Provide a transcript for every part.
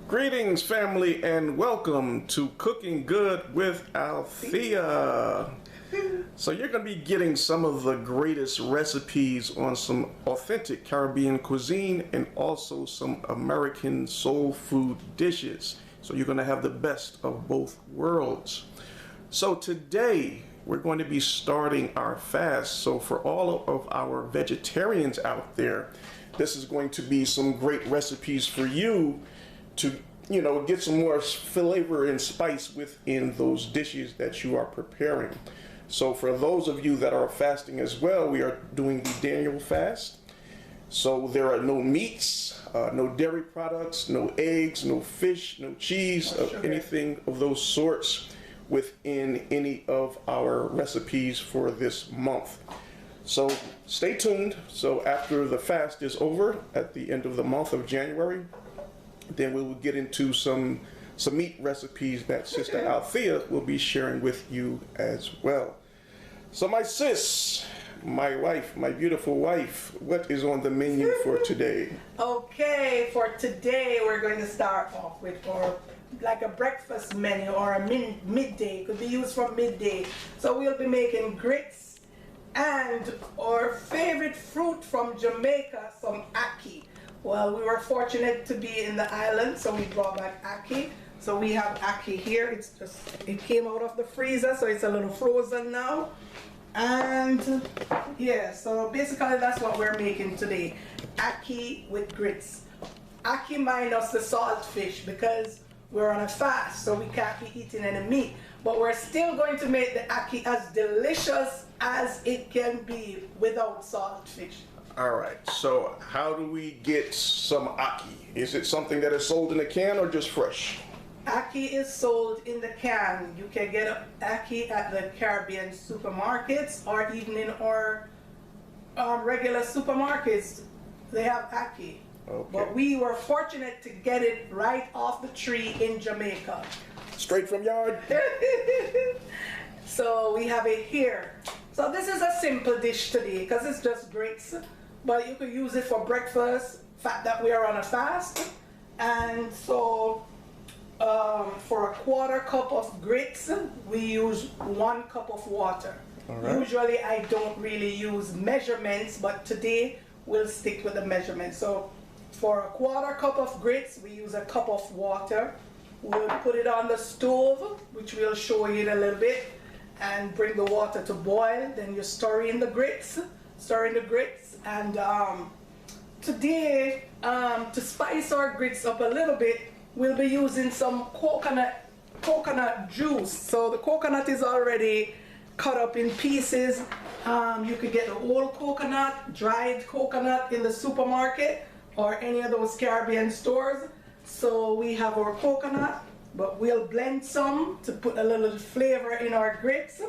Greetings, family, and welcome to Cooking Good with Althea. So you're going to be getting some of the greatest recipes on some authentic Caribbean cuisine and also some American soul food dishes. So you're going to have the best of both worlds. So today we're going to be starting our fast. So for all of our vegetarians out there, this is going to be some great recipes for you to, get some more flavor and spice within those dishes that you are preparing. So for those of you that are fasting as well, we are doing the Daniel fast. So there are no meats, no dairy products, no eggs, no fish, no cheese, anything of those sorts within any of our recipes for this month. So stay tuned. So after the fast is over at the end of the month of January, then we will get into some meat recipes that Sister Althea will be sharing with you as well. So my sis, my wife, my beautiful wife, what is on the menu for today? Okay, for today we're going to start off with like a breakfast menu or a midday. Could be used for midday. So we'll be making grits and our favorite fruit from Jamaica, some ackee. Well, we were fortunate to be in the island, so we brought back ackee. So we have ackee here. It came out of the freezer, so it's a little frozen now. And yeah, so basically that's what we're making today. Ackee with grits. Ackee minus the saltfish because we're on a fast, so we can't be eating any meat. But we're still going to make the ackee as delicious as it can be without saltfish. All right, so how do we get some ackee? Is it something that is sold in a can or just fresh? Ackee is sold in the can. You can get ackee at the Caribbean supermarkets or even in our regular supermarkets. They have ackee. Okay. But we were fortunate to get it right off the tree in Jamaica. Straight from yard? So we have it here. So this is a simple dish today because it's just grits. But you could use it for breakfast, fact that we are on a fast. And so for a quarter cup of grits, we use 1 cup of water. Right. Usually I don't really use measurements, but today we'll stick with the measurements. So for a quarter cup of grits, we use a cup of water. We'll put it on the stove, which we'll show you in a little bit, and bring the water to boil. Then you stir in the grits, and today, to spice our grits up a little bit, we'll be using some coconut juice. So the coconut is already cut up in pieces. You could get the whole coconut, dried coconut in the supermarket or any of those Caribbean stores. So we have our coconut, but we'll blend some to put a little flavor in our grits.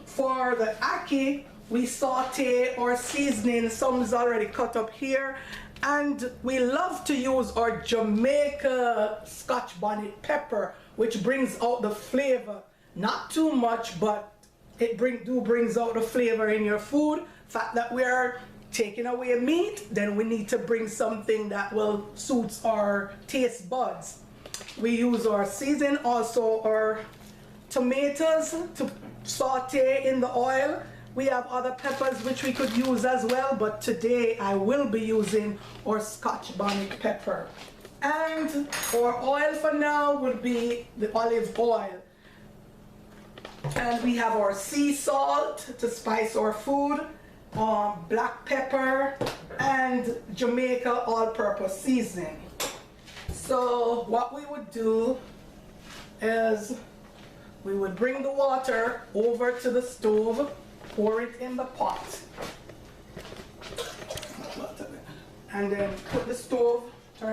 For the ackee, we saute our seasoning. Some is already cut up here. And we love to use our Jamaica Scotch bonnet pepper, which brings out the flavor. Not too much, but it brings out the flavor in your food. Fact that we are taking away meat, then we need to bring something that will suit our taste buds. We use our season, also our tomatoes to saute in the oil. We have other peppers which we could use as well, but today I will be using our Scotch bonnet pepper. And our oil for now would be the olive oil. And we have our sea salt to spice our food, black pepper, and Jamaica all-purpose seasoning. So what we would do is we would bring the water over to the stove, pour it in the pot, and then turn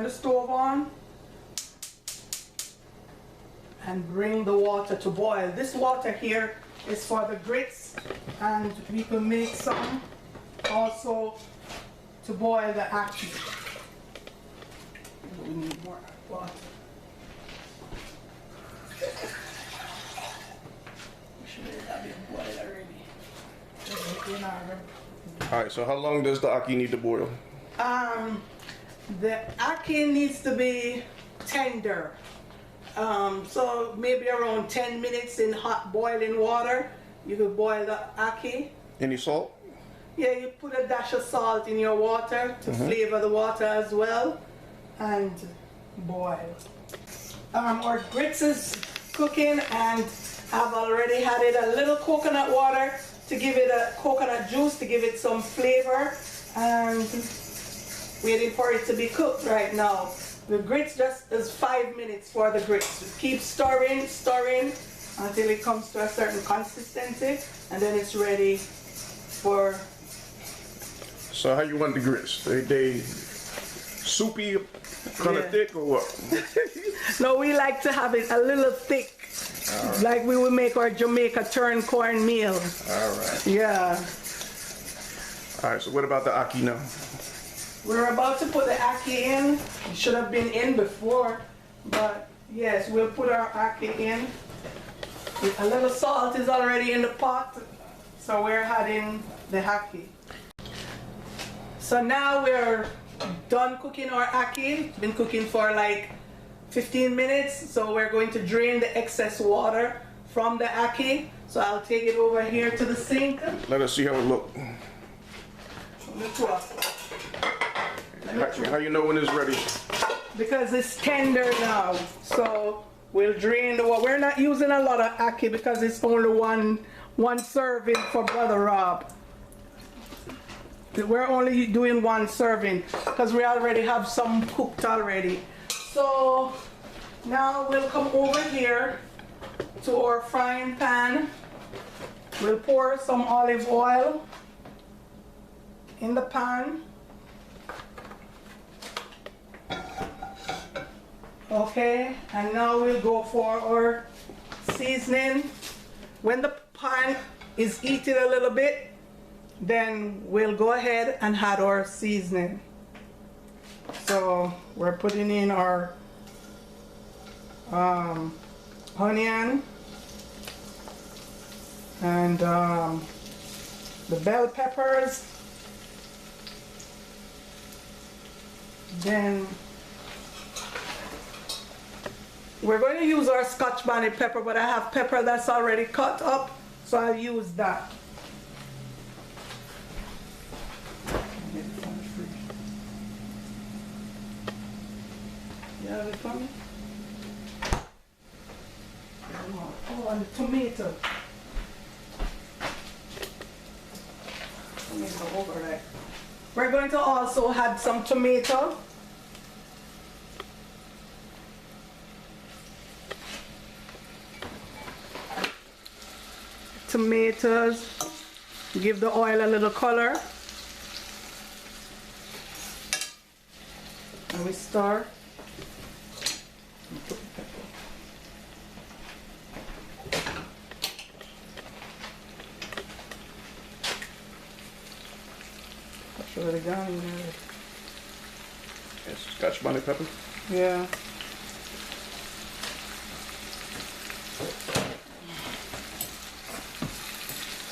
the stove on, and bring the water to boil. This water here is for the grits, and we can make some also to boil the ackee. We need more water. We should have it boiled already. All right, so how long does the ackee need to boil? The ackee needs to be tender. So maybe around 10 minutes in hot boiling water. You could boil the ackee. Any salt? Yeah, you put a dash of salt in your water to flavor the water as well, and boil. Our grits is cooking, and I've already added a little coconut water to give it a coconut juice to give it some flavor, and waiting for it to be cooked right now. The grits just is 5 minutes for the grits. Keep stirring until it comes to a certain consistency, and then it's ready for. So how you want the grits? They soupy, kind of thick, or what? No, we like to have it a little thick, like we would make our Jamaica turn corn meal. All right. Yeah. All right, so what about the ackee now? We're about to put the ackee in. It should have been in before, but yes, we'll put our ackee in. A little salt is already in the pot, so we're adding the ackee. So now we're done cooking our ackee. It's been cooking for like 15 minutes, so we're going to drain the excess water from the ackee. So I'll take it over here to the sink. Let us see how it look. How you know when it's ready? Because it's tender now. So we'll drain the water. We're not using a lot of ackee because it's only one serving for Brother Rob. We're only doing one serving because we already have some cooked already. So now we'll come over here to our frying pan. We'll pour some olive oil in the pan. Okay, and now we'll go for our seasoning. When the pan is heated a little bit, then we'll go ahead and add our seasoning. So we're putting in our onion and the bell peppers. Then we're going to use our Scotch bonnet pepper, but I have pepper that's already cut up, so I'll use that. You have it for me? Oh, and the tomato. Tomato over there. We're going to also add some tomato. Tomatoes, give the oil a little color. And we stir. Should have gone in there. Yes, Scotch bonnet pepper. Yeah.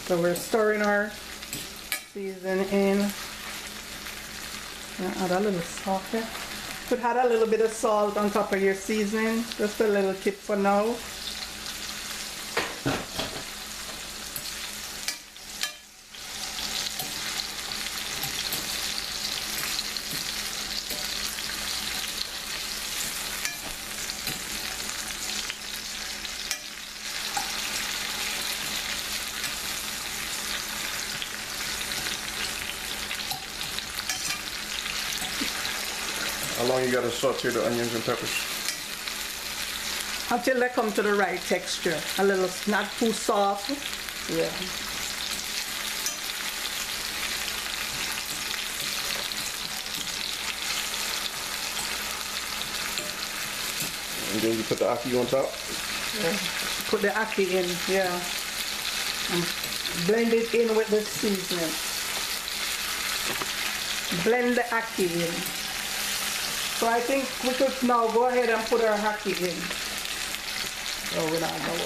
So we're stirring our season in. Add a little salt here. Could add a little bit of salt on top of your seasoning. Just a little tip for now. How long you gotta saute the onions and peppers? Until they come to the right texture. A little, not too soft. Yeah. And then you put the ackee on top? Yeah. Put the ackee in, yeah. And blend it in with the seasoning. Blend the ackee in. So I think we could now go ahead and put our ackee in. So we're not going to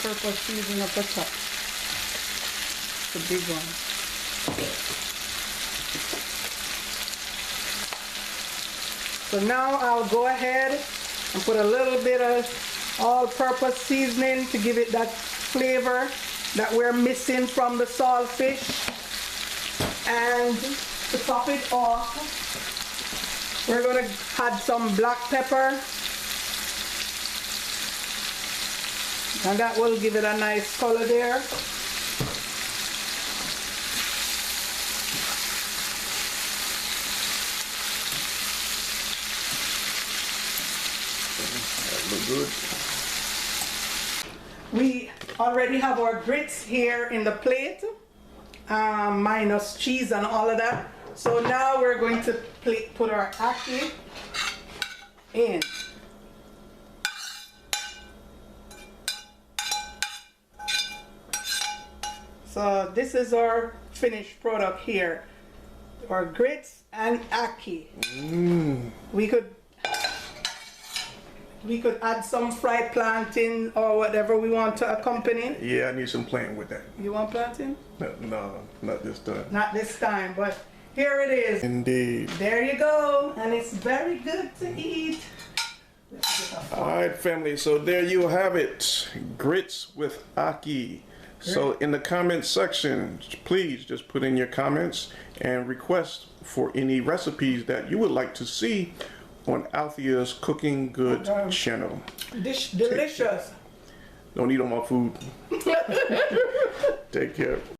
purple seasoning up the top. The big one. So now I'll go ahead and put a little bit of all-purpose seasoning to give it that flavor that we're missing from the saltfish. And to top it off, we're going to add some black pepper. And that will give it a nice color there. That look good. We already have our grits here in the plate, minus cheese and all of that. So now we're going to put our ackee in. So this is our finished product here, our grits and ackee. We could add some fried plantain or whatever we want to accompany. Yeah, I need some plantain with that. You want plantain? No, not this time. Not this time, but here it is. Indeed. There you go, and it's very good to eat. All right, family, so there you have it. Grits with ackee. So in the comments section, please just put in your comments and request for any recipes that you would like to see on Althea's Cooking Good channel. Delicious. Don't eat all my food. Take care.